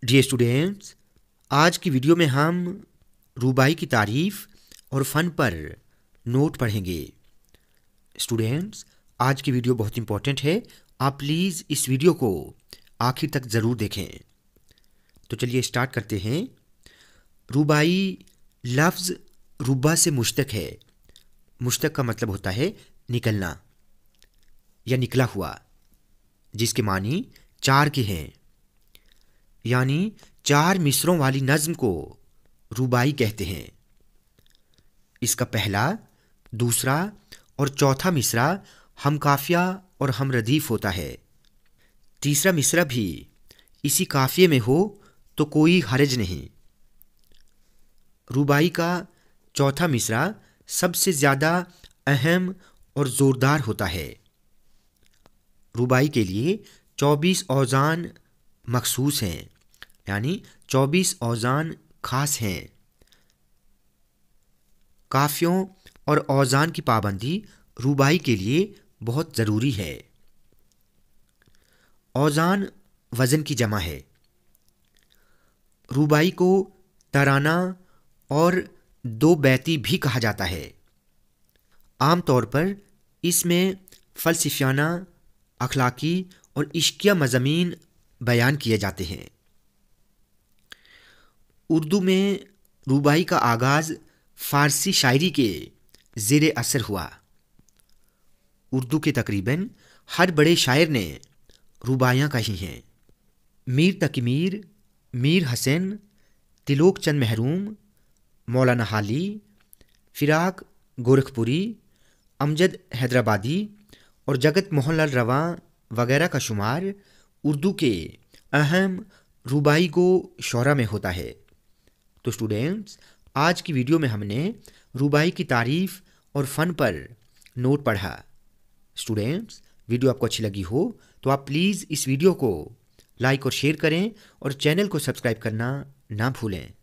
Dear students, आज की video में हम रूबाई की तारीफ़ और फ़न पर नोट पढ़ेंगे। स्टूडेंट्स, आज की वीडियो बहुत इंपॉर्टेंट है। आप प्लीज़ इस वीडियो को आखिर तक ज़रूर देखें। तो चलिए स्टार्ट करते हैं। रूबाई लफ्ज़ रुबा से मुश्तक है। मुश्तक का मतलब होता है निकलना या निकला हुआ, जिसके मानी चार के हैं। यानी चार मिसरों वाली नज़्म को रूबाई कहते हैं। इसका पहला, दूसरा और चौथा मिसरा हम काफ़िया और हम रदीफ़ होता है। तीसरा मिसरा भी इसी काफ़िए में हो तो कोई हर्ज नहीं। रूबाई का चौथा मिसरा सबसे ज़्यादा अहम और ज़ोरदार होता है। रूबाई के लिए 24 औज़ान मखसूस हैं, यानी 24 औज़ान ख़ास हैं। काफ़ियों और औज़ान की पाबंदी रूबाई के लिए बहुत ज़रूरी है। औज़ान वज़न की जमा है। रूबाई को तराना और दो बैती भी कहा जाता है। आम तौर पर इसमें फ़लसफ़ियाना, अखलाकी और इश्किया मज़ामीन बयान किए जाते हैं। उर्दू में रूबाई का आगाज़ फ़ारसी शायरी के ज़ेर असर हुआ। उर्दू के तकरीबन हर बड़े शायर ने रूबाइयाँ कही हैं। मीर तकी मीर, मीर हसन, तिलोक चंद महरूम, मौलाना हाली, फ़िराक गोरखपुरी, अमजद हैदराबादी और जगत मोहन लाल रवां वगैरह का शुमार उर्दू के अहम रूबाई गो शोरा में होता है। तो स्टूडेंट्स, आज की वीडियो में हमने रूबाई की तारीफ़ और फ़न पर नोट पढ़ा। स्टूडेंट्स, वीडियो आपको अच्छी लगी हो तो आप प्लीज़ इस वीडियो को लाइक और शेयर करें और चैनल को सब्सक्राइब करना ना भूलें।